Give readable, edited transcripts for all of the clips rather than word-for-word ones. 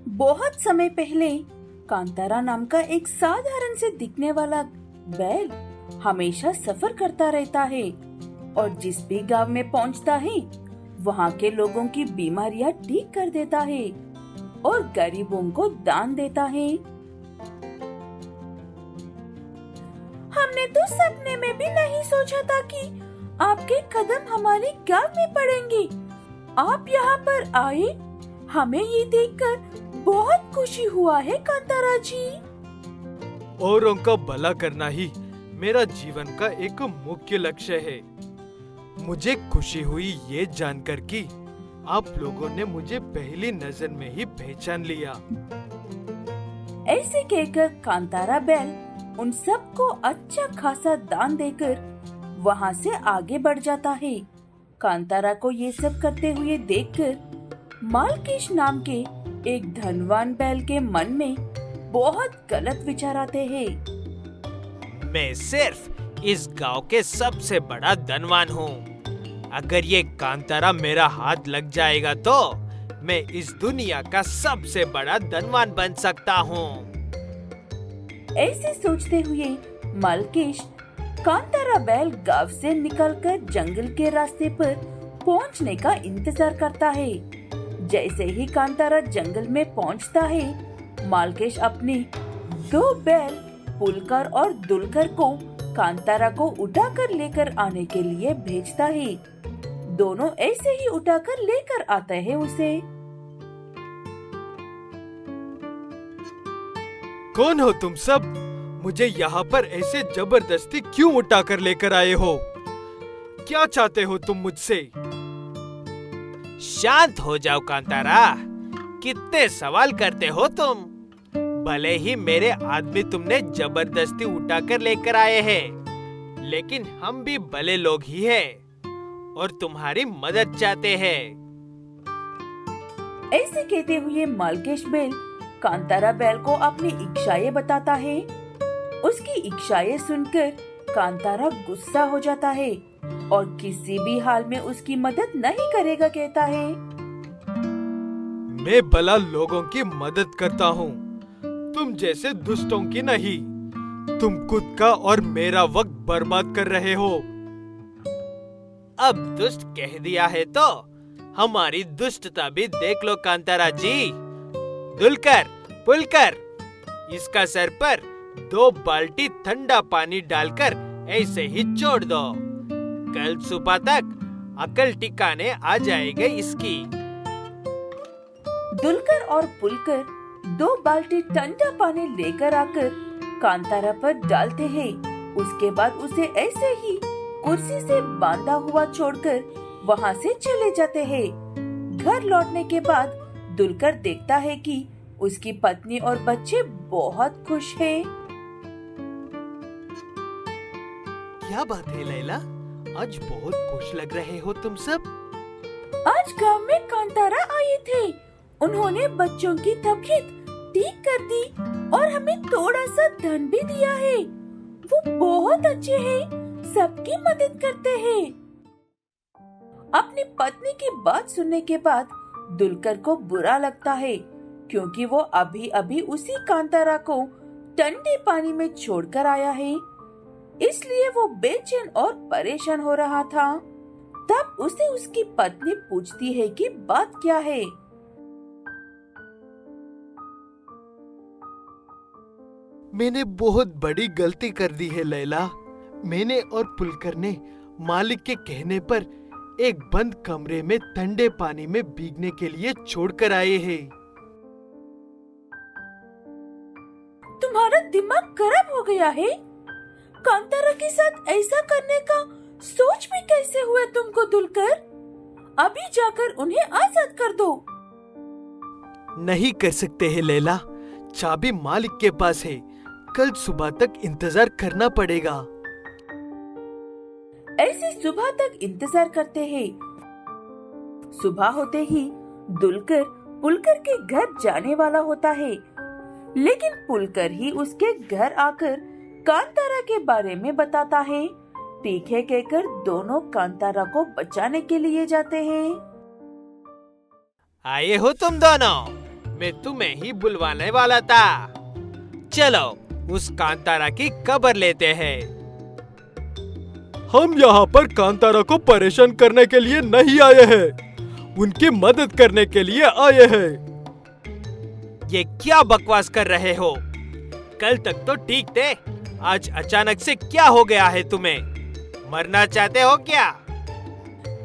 बहुत समय पहले कांतारा नाम का एक साधारण से दिखने वाला बैल हमेशा सफर करता रहता है और जिस भी गांव में पहुंचता है वहां के लोगों की बीमारियां ठीक कर देता है और गरीबों को दान देता है। हमने तो सपने में भी नहीं सोचा था कि आपके कदम हमारे गांव में पड़ेंगे। आप यहाँ पर आए, हमें ये देखकर बहुत खुशी हुआ है कांतारा जी। औरों का भला करना ही मेरा जीवन का एक मुख्य लक्ष्य है। मुझे खुशी हुई ये जानकर कि आप लोगों ने मुझे पहली नजर में ही पहचान लिया। ऐसे कहकर कांतारा बैल उन सबको अच्छा खासा दान देकर वहाँ से आगे बढ़ जाता है। कांतारा को ये सब करते हुए देखकर मालकेश नाम के एक धनवान बैल के मन में बहुत गलत विचार आते हैं। मैं सिर्फ इस गांव के सबसे बड़ा धनवान हूँ। अगर ये कांतारा मेरा हाथ लग जाएगा तो मैं इस दुनिया का सबसे बड़ा धनवान बन सकता हूँ। ऐसे सोचते हुए मालकेश कांतारा बैल गांव से निकलकर जंगल के रास्ते पर पहुंचने का इंतजार करता है। जैसे ही कांतारा जंगल में पहुंचता है, मालकेश अपने दो बैल पुलकर और दुलकर को कांतारा को उठाकर लेकर आने के लिए भेजता है। दोनों ऐसे ही उठाकर लेकर आते हैं उसे। कौन हो तुम सब? मुझे यहाँ पर ऐसे जबरदस्ती क्यों उठाकर लेकर आए हो? क्या चाहते हो तुम मुझसे? शांत हो जाओ कांतारा, कितने सवाल करते हो तुम। भले ही मेरे आदमी तुमने जबरदस्ती उठाकर लेकर आए हैं, लेकिन हम भी भले लोग ही हैं और तुम्हारी मदद चाहते हैं। ऐसे कहते हुए मालकेश बैल कांतारा बैल को अपनी इच्छाएं बताता है। उसकी इच्छाएं सुनकर कांतारा गुस्सा हो जाता है और किसी भी हाल में उसकी मदद नहीं करेगा कहता है। मैं भला लोगों की मदद करता हूँ, तुम जैसे दुष्टों की नहीं। तुम खुद का और मेरा वक्त बर्बाद कर रहे हो। अब दुष्ट कह दिया है तो हमारी दुष्टता भी देख लो कांतारा जी। दुलकर, पुलकर, इसका सर पर 2 बाल्टी ठंडा पानी डालकर ऐसे ही छोड़ दो। कल सुबह तक अकल ठिकाने आ जाएगी इसकी। दुलकर और पुलकर 2 बाल्टी ठंडा पानी लेकर आकर कांतारा पर डालते हैं। उसके बाद उसे ऐसे ही कुर्सी से बांधा हुआ छोड़कर वहाँ से चले जाते हैं। घर लौटने के बाद दुलकर देखता है कि उसकी पत्नी और बच्चे बहुत खुश हैं। क्या बात है लैला, आज बहुत खुश लग रहे हो तुम सब। आज गांव में कांतारा आए थे। उन्होंने बच्चों की तबीयत ठीक कर दी और हमें थोड़ा सा धन भी दिया है। वो बहुत अच्छे हैं, सबकी मदद करते हैं। अपनी पत्नी की बात सुनने के बाद दुलकर को बुरा लगता है, क्योंकि वो अभी अभी उसी कांतारा को ठंडे पानी में छोड़कर आया है। इसलिए वो बेचैन और परेशान हो रहा था। तब उसे उसकी पत्नी पूछती है कि बात क्या है। मैंने बहुत बड़ी गलती कर दी है लैला। मैंने और पुलकर ने मालिक के कहने पर एक बंद कमरे में ठंडे पानी में भीगने के लिए छोड़कर आए हैं। तुम्हारा दिमाग खराब हो गया है? कांतारा के साथ ऐसा करने का सोच भी कैसे हुआ तुमको दुलकर? अभी जाकर उन्हें आजाद कर दो। नहीं कर सकते हैं लैला, चाबी मालिक के पास है। कल सुबह तक इंतजार करना पड़ेगा। ऐसे सुबह तक इंतजार करते हैं। सुबह होते ही दुलकर पुलकर के घर जाने वाला होता है, लेकिन पुलकर ही उसके घर आकर कांतारा के बारे में बताता है। ठीक है कहकर दोनों कांतारा को बचाने के लिए जाते हैं। आए हो तुम दोनों? मैं तुम्हें ही बुलवाने वाला था। चलो उस कांतारा की खबर लेते हैं। हम यहाँ पर कांतारा को परेशान करने के लिए नहीं आए हैं, उनकी मदद करने के लिए आए हैं। ये क्या बकवास कर रहे हो? कल तक तो ठीक थे, आज अचानक से क्या हो गया है तुम्हें? मरना चाहते हो क्या?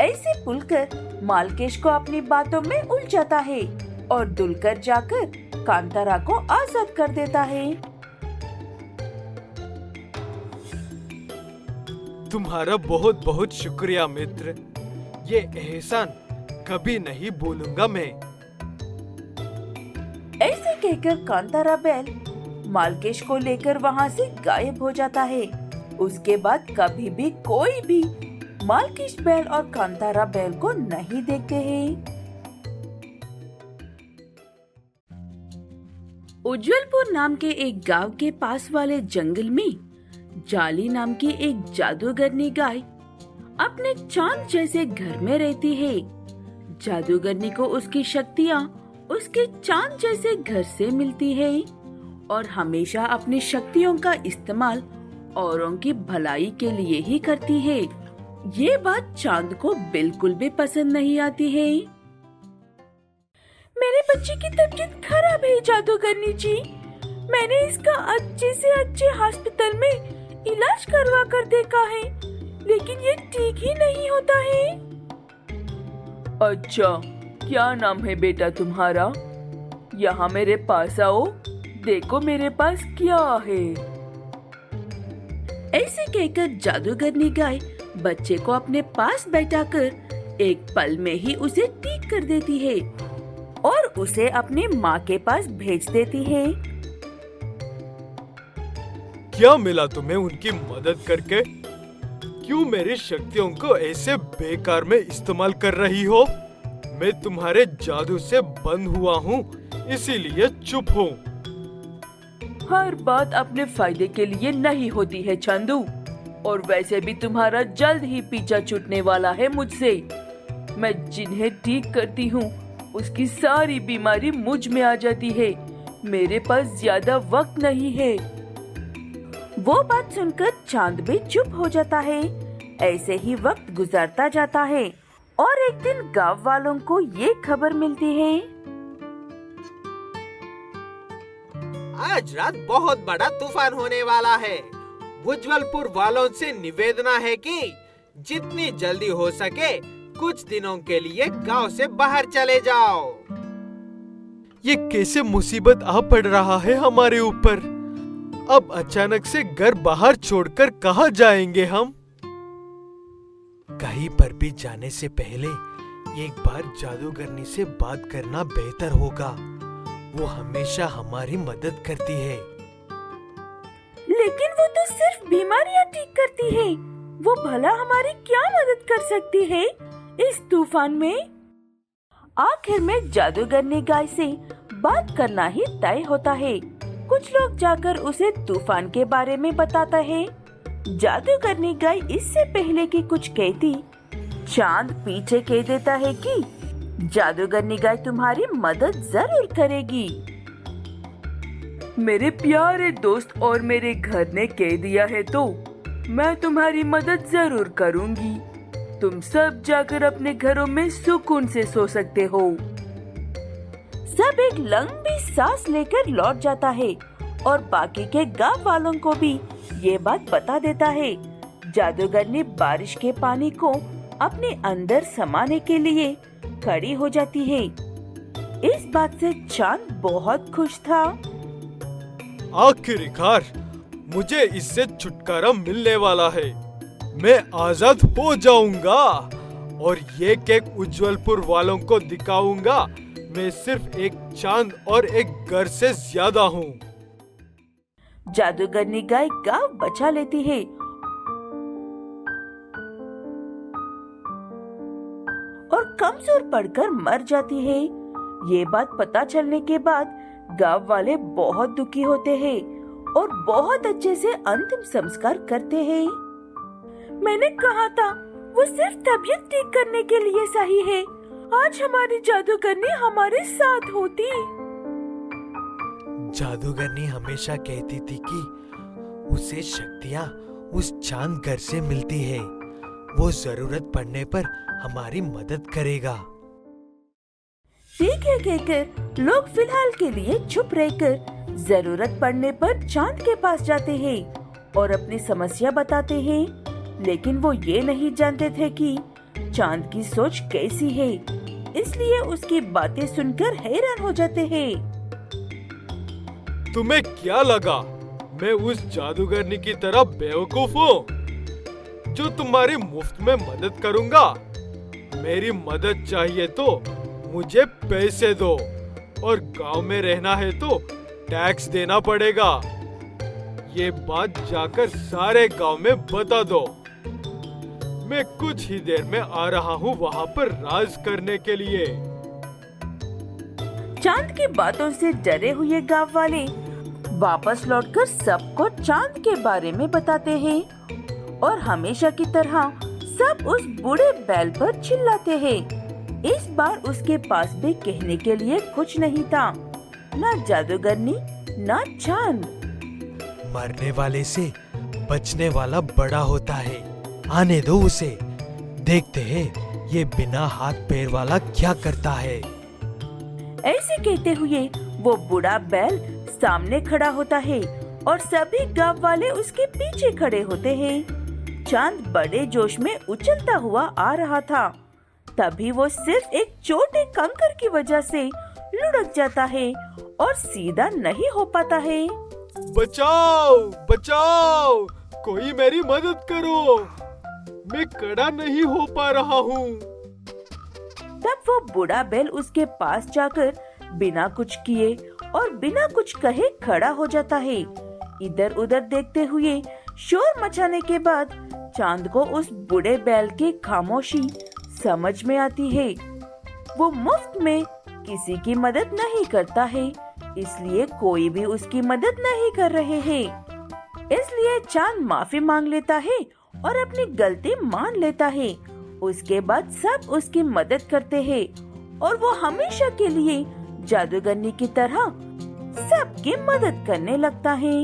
ऐसे पुलकर मालकेश को अपनी बातों में उलझाता है और दुलकर जाकर कांतारा को आजाद कर देता है। तुम्हारा बहुत बहुत शुक्रिया मित्र, ये एहसान कभी नहीं भूलूंगा मैं। ऐसे कहकर कांतारा बैल मालकेश को लेकर वहाँ से गायब हो जाता है। उसके बाद कभी भी कोई भी मालकेश बैल और कांतारा बैल को नहीं देखते हैं। उज्जवलपुर नाम के एक गांव के पास वाले जंगल में जाली नाम की एक जादूगरनी गाय अपने चांद जैसे घर में रहती है। जादूगरनी को उसकी शक्तियाँ उसके चांद जैसे घर से मिलती है और हमेशा अपनी शक्तियों का इस्तेमाल औरों की भलाई के लिए ही करती है। ये बात चांद को बिल्कुल भी पसंद नहीं आती है। मेरे बच्चे की तबीयत खराब है जादूगरनी जी, मैंने इसका अच्छे से अच्छे हॉस्पिटल में इलाज करवा कर देखा है, लेकिन ये ठीक ही नहीं होता है। अच्छा, क्या नाम है बेटा तुम्हारा? यहाँ मेरे पास आओ, देखो मेरे पास क्या है। ऐसे कहकर जादूगरनी गाय बच्चे को अपने पास बैठाकर एक पल में ही उसे ठीक कर देती है और उसे अपनी माँ के पास भेज देती है। क्या मिला तुम्हें उनकी मदद करके? क्यों मेरी शक्तियों को ऐसे बेकार में इस्तेमाल कर रही हो? मैं तुम्हारे जादू से बंद हुआ हूँ, इसीलिए चुप हूँ। हर बात अपने फायदे के लिए नहीं होती है चंदू, और वैसे भी तुम्हारा जल्द ही पीछा छूटने वाला है मुझसे। मैं जिन्हें ठीक करती हूँ उसकी सारी बीमारी मुझ में आ जाती है। मेरे पास ज्यादा वक्त नहीं है। वो बात सुनकर चांद भी चुप हो जाता है। ऐसे ही वक्त गुजरता जाता है और एक दिन गांव वालों को ये खबर मिलती है। आज रात बहुत बड़ा तूफान होने वाला है। उज्जवलपुर वालों से निवेदन है कि जितनी जल्दी हो सके कुछ दिनों के लिए गांव से बाहर चले जाओ। ये कैसे मुसीबत आ पड़ रहा है हमारे ऊपर? अब अचानक से घर बाहर छोड़कर कहाँ जाएंगे हम? कहीं पर भी जाने से पहले एक बार जादूगरनी से बात करना बेहतर होगा। वो हमेशा हमारी मदद करती है। लेकिन वो तो सिर्फ बीमारियां ठीक करती है। वो भला हमारी क्या मदद कर सकती है इस तूफान में? आखिर में जादूगरनी गाय से बात करना ही तय होता है। कुछ लोग जाकर उसे तूफान के बारे में बताता है। जादूगरनी गाय इससे पहले कि कुछ कहती, चांद पीछे कह देता है कि जादूगरनी गाय तुम्हारी मदद जरूर करेगी। मेरे प्यारे दोस्त और मेरे घर ने कह दिया है तो मैं तुम्हारी मदद जरूर करूंगी। तुम सब जाकर अपने घरों में सुकून से सो सकते हो। सब एक लंबी सांस लेकर लौट जाता है और बाकी के गांव वालों को भी ये बात बता देता है। जादूगरनी बारिश के पानी को अपने अंदर समाने के लिए खड़ी हो जाती है। इस बात से चांद बहुत खुश था। आखिरकार मुझे इससे छुटकारा मिलने वाला है। मैं आजाद हो जाऊंगा और ये केक उज्जवलपुर वालों को दिखाऊंगा मैं सिर्फ एक चांद और एक घर से ज्यादा हूँ। जादूगरनी गाय गांव बचा लेती है और कमजोर पड़कर मर जाती है। ये बात पता चलने के बाद गांव वाले बहुत दुखी होते हैं और बहुत अच्छे से अंतिम संस्कार करते हैं। मैंने कहा था वो सिर्फ तबीयत ठीक करने के लिए सही है। आज हमारी जादूगरनी हमारे साथ होती जादूगरनी हमेशा कहती थी कि उसे शक्तियाँ उस चांद घर से मिलती है। वो जरूरत पड़ने पर हमारी मदद करेगा। ठीक है कहकर लोग फिलहाल के लिए चुप रहकर जरूरत पड़ने पर चांद के पास जाते हैं और अपनी समस्या बताते हैं। लेकिन वो ये नहीं जानते थे कि चांद की सोच कैसी है, इसलिए उसकी बातें सुनकर हैरान हो जाते हैं। तुम्हें क्या लगा मैं उस जादूगरनी की तरह बेवकूफ हूँ जो तुम्हारी मुफ्त में मदद करूँगा? मेरी मदद चाहिए तो मुझे पैसे दो, और गांव में रहना है तो टैक्स देना पड़ेगा। ये बात जाकर सारे गांव में बता दो। मैं कुछ ही देर में आ रहा हूँ वहाँ पर राज करने के लिए। चांद की बातों से डरे हुए गांव वाले वापस लौटकर सबको चांद के बारे में बताते हैं और हमेशा की तरह सब उस बूढ़े बैल पर चिल्लाते हैं। इस बार उसके पास भी कहने के लिए कुछ नहीं था, ना जादूगरनी ना चांद। मरने वाले से बचने वाला बड़ा होता है, आने दो उसे। देखते हैं ये बिना हाथ पैर वाला क्या करता है। ऐसे कहते हुए वो बूढ़ा बैल सामने खड़ा होता है और सभी गांव वाले उसके पीछे खड़े होते हैं। चांद बड़े जोश में उछलता हुआ आ रहा था। तभी वो सिर्फ एक छोटे कंकर की वजह से लुढ़क जाता है और सीधा नहीं हो पाता है। बचाओ बचाओ, कोई मेरी मदद करो, मैं खड़ा नहीं हो पा रहा हूँ। तब वो बूढ़ा बैल उसके पास जाकर बिना कुछ किए और बिना कुछ कहे खड़ा हो जाता है। इधर उधर देखते हुए शोर मचाने के बाद चांद को उस बूढ़े बैल की खामोशी समझ में आती है। वो मुफ्त में किसी की मदद नहीं करता है, इसलिए कोई भी उसकी मदद नहीं कर रहे हैं। इसलिए चांद माफी मांग लेता है और अपनी गलती मान लेता है। उसके बाद सब उसकी मदद करते हैं और वो हमेशा के लिए जादूगरनी की तरह सबकी मदद करने लगता है।